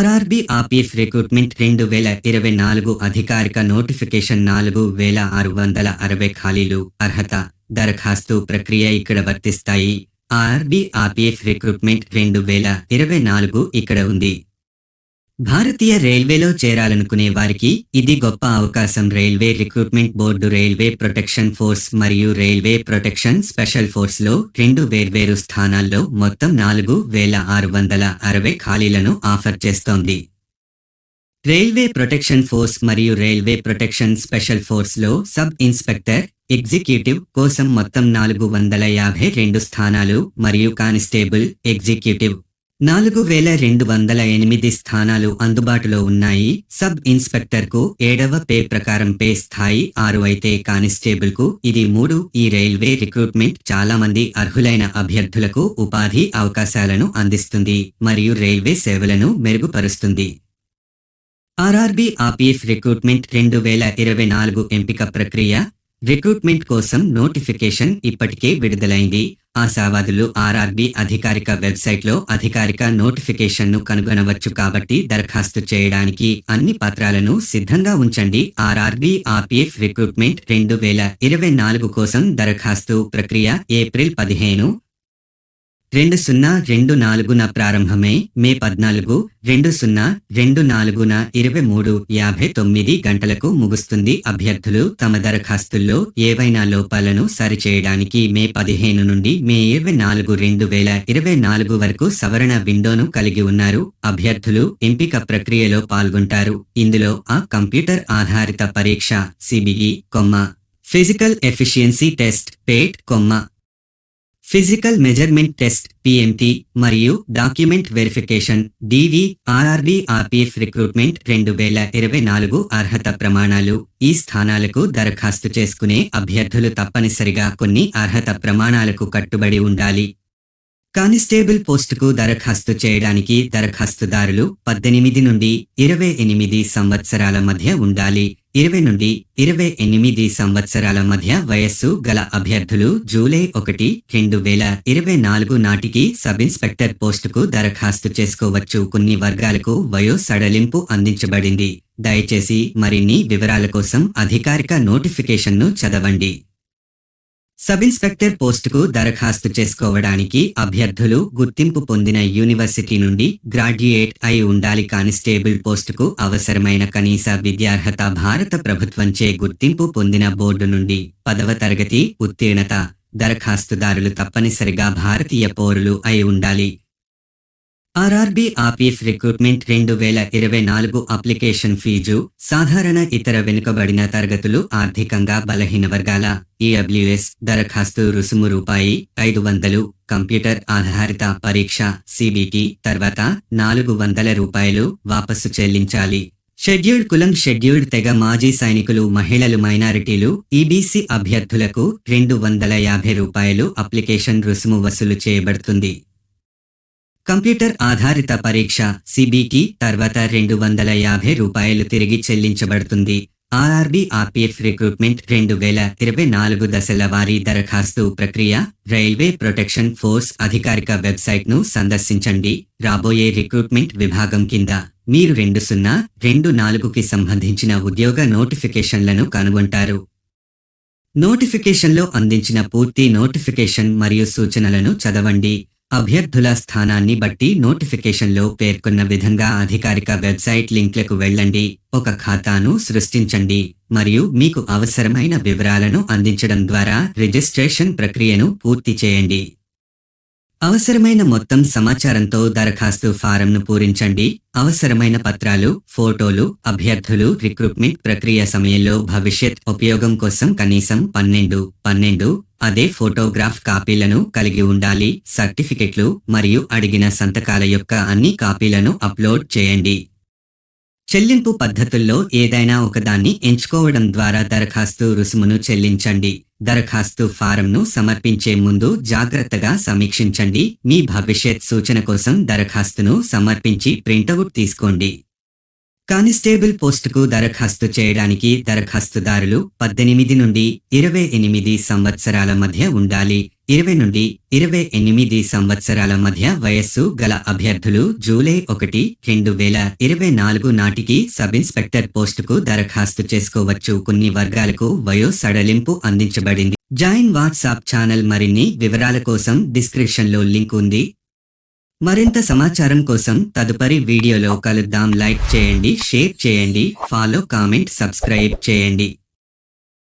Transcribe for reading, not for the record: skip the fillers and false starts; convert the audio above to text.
RRB RPF recruitment 2024 అధికారిక notification 4660 ఖాళీలు అర్హత దరఖాస్తు ప్రక్రియ ఇక్కడ వర్తిస్తాయి. ఆర్ఆర్బీ ఆర్పీఎఫ్ రిక్రూట్మెంట్ 2024 ఇక్కడ ఉంది. భారతీయ రైల్వేలో చేరాలనుకునే వారికి ఇది గొప్ప అవకాశం. Railway recruitment board railway protection force మరియు రైల్వే ప్రొటెక్షన్ స్పెషల్ ఫోర్స్లో 2 వేర్వేరు స్థానాల్లో మొత్తం 4660 ఖాళీలను ఆఫర్ చేస్తోంది. రైల్వే ప్రొటెక్షన్ ఫోర్స్ మరియు రైల్వే ప్రొటెక్షన్ స్పెషల్ ఫోర్స్లో సబ్ ఇన్స్పెక్టర్ ఎగ్జిక్యూటివ్ కోసం మొత్తం 452 స్థానాలు మరియు కానిస్టేబుల్ ఎగ్జిక్యూటివ్ 4208 స్థానాలు అందుబాటులో ఉన్నాయి. సబ్ ఇన్స్పెక్టర్కు 7వ పే ప్రకారం పే స్థాయి 6 అయితే కానిస్టేబుల్కు ఇది 3. ఈ రైల్వే రిక్రూట్మెంట్ చాలా మంది అర్హులైన అభ్యర్థులకు ఉపాధి అవకాశాలను అందిస్తుంది మరియు రైల్వే సేవలను మెరుగుపరుస్తుంది. ఆర్ఆర్బీ ఆర్పీఎఫ్ రిక్రూట్మెంట్ 2024 ఎంపిక ప్రక్రియ. రిక్రూట్మెంట్ కోసం నోటిఫికేషన్ ఇప్పటికే విడుదలైంది. ఆశావాదులు ఆర్ఆర్బీ అధికారిక వెబ్సైట్లో అధికారిక నోటిఫికేషన్ను కనుగొనవచ్చు కాబట్టి దరఖాస్తు చేయడానికి అన్ని పత్రాలను సిద్ధంగా ఉంచండి. ఆర్ఆర్బీ ఆర్పీఎఫ్ రిక్రూట్మెంట్ 2024 కోసం దరఖాస్తు ప్రక్రియ ఏప్రిల్ 15, 2024న ప్రారంభమై మే 14, 2024న 23:59 గంటలకు ముగుస్తుంది. అభ్యర్థులు తమ దరఖాస్తుల్లో ఏవైనా లోపాలను సరిచేయడానికి మే 15 నుండి మే 24, 2024 వరకు సవరణ విండోను కలిగి ఉన్నారు. అభ్యర్థులు ఎంపిక ప్రక్రియలో పాల్గొంటారు. ఇందులో కంప్యూటర్ ఆధారిత పరీక్ష సిబిఈ, ఫిజికల్ ఎఫిషియన్సీ టెస్ట్ పేట్, ఫిజికల్ మెజర్మెంట్ టెస్ట్ పిఎంటి మరియు డాక్యుమెంట్ వెరిఫికేషన్ డివి. ఆర్ఆర్బీ ఆర్పీఎఫ్ రిక్రూట్మెంట్ 2024 అర్హత ప్రమాణాలు. ఈ స్థానాలకు దరఖాస్తు చేసుకునే అభ్యర్థులు తప్పనిసరిగా కొన్ని అర్హత ప్రమాణాలకు కట్టుబడి ఉండాలి. కానిస్టేబుల్ పోస్టుకు దరఖాస్తు చేయడానికి దరఖాస్తుదారులు 18 నుండి 28 సంవత్సరాల మధ్య ఉండాలి. 20 నుండి 28 సంవత్సరాల మధ్య వయస్సు గల అభ్యర్థులు జూలై 1, 2024 నాటికి సబ్ ఇన్స్పెక్టర్ పోస్టుకు దరఖాస్తు చేసుకోవచ్చు. కొన్ని వర్గాలకు వయో సడలింపు అందించబడింది. దయచేసి మరిన్ని వివరాల కోసం అధికారిక నోటిఫికేషన్ను చదవండి. సబ్ ఇన్స్పెక్టర్ పోస్టుకు దరఖాస్తు చేసుకోవడానికి అభ్యర్థులు గుర్తింపు పొందిన యూనివర్సిటీ నుండి గ్రాడ్యుయేట్ అయి ఉండాలి. కానిస్టేబుల్ పోస్టుకు అవసరమైన కనీస విద్యార్హత భారత ప్రభుత్వంచే గుర్తింపు పొందిన బోర్డు నుండి 10వ తరగతి ఉత్తీర్ణత. దరఖాస్తుదారులు తప్పనిసరిగా భారతీయ పౌరులు అయి ఉండాలి. RRB RPF recruitment 2024 application fee. సాధారణ ఇతర వెనుకబడిన తరగతులు, ఆర్థికంగా బలహీన వర్గాల ఈడబ్ల్యూఎస్ దరఖాస్తు రుసుము ₹500. కంప్యూటర్ ఆధారిత పరీక్ష సిబిటి తర్వాత ₹400 వాపసు చెల్లించాలి. షెడ్యూల్డ్ కులం, షెడ్యూల్డ్ తెగ, మాజీ సైనికులు, మహిళలు, మైనారిటీలు, ఈబీసీ అభ్యర్థులకు ₹250 అప్లికేషన్ రుసుము వసూలు చేయబడుతుంది. కంప్యూటర్ ఆధారిత పరీక్ష సిబిటి తర్వాత ₹250 తిరిగి చెల్లించబడుతుంది. ఆర్ఆర్బీ ఆర్పీఎఫ్ రిక్రూట్మెంట్ 2024 దశల వారీ దరఖాస్తు ప్రక్రియ. రైల్వే ప్రొటెక్షన్ ఫోర్స్ అధికారిక వెబ్సైట్ను సందర్శించండి. రాబోయే రిక్రూట్మెంట్ విభాగం కింద మీరు 2024కి సంబంధించిన ఉద్యోగ నోటిఫికేషన్లను కనుగొంటారు. నోటిఫికేషన్లో అందించిన పూర్తి నోటిఫికేషన్ మరియు సూచనలను చదవండి. అభ్యర్థుల స్థానాన్ని బట్టి నోటిఫికేషన్లో పేర్కొన్న విధంగా అధికారిక వెబ్సైట్ లింక్లకు వెళ్ళండి. ఒక ఖాతాను సృష్టించండి మరియు మీకు అవసరమైన వివరాలను అందించడం ద్వారా రిజిస్ట్రేషన్ ప్రక్రియను పూర్తి చేయండి. అవసరమైన మొత్తం సమాచారంతో దరఖాస్తు ఫారంను పూరించండి. అవసరమైన పత్రాలు, ఫోటోలు. అభ్యర్థులు రిక్రూట్మెంట్ ప్రక్రియ సమయంలో భవిష్యత్ ఉపయోగం కోసం కనీసం 12 అదే ఫోటోగ్రాఫ్ కాపీలను కలిగి ఉండాలి. సర్టిఫికెట్లు మరియు అడిగిన సంతకాల యొక్క అన్ని కాపీలను అప్లోడ్ చేయండి. చెల్లింపు పద్ధతుల్లో ఏదైనా ఒకదాన్ని ఎంచుకోవడం ద్వారా దరఖాస్తు రుసుమును చెల్లించండి. దరఖాస్తు ఫారంను సమర్పించే ముందు జాగ్రత్తగా సమీక్షించండి. మీ భవిష్యత్ సూచన కోసం దరఖాస్తును సమర్పించి ప్రింటౌట్ తీసుకోండి. కానిస్టేబుల్ పోస్టుకు దరఖాస్తు చేయడానికి దరఖాస్తుదారులు 18 నుండి 28 సంవత్సరాల మధ్య ఉండాలి. 20 నుండి 28 సంవత్సరాల మధ్య వయస్సు గల అభ్యర్థులు జూలై 1, 2024 నాటికి సబ్ ఇన్స్పెక్టర్ పోస్టుకు దరఖాస్తు చేసుకోవచ్చు. కొన్ని వర్గాలకు వయో సడలింపు అందించబడింది. Join WhatsApp channel. మరిన్ని వివరాల కోసం డిస్క్రిప్షన్లో లింక్ ఉంది. మరింత సమాచారం కోసం తదుపరి వీడియోలో కలుద్దాం. లైక్ చేయండి, షేర్ చేయండి, ఫాలో, కామెంట్, సబ్స్క్రైబ్ చేయండి.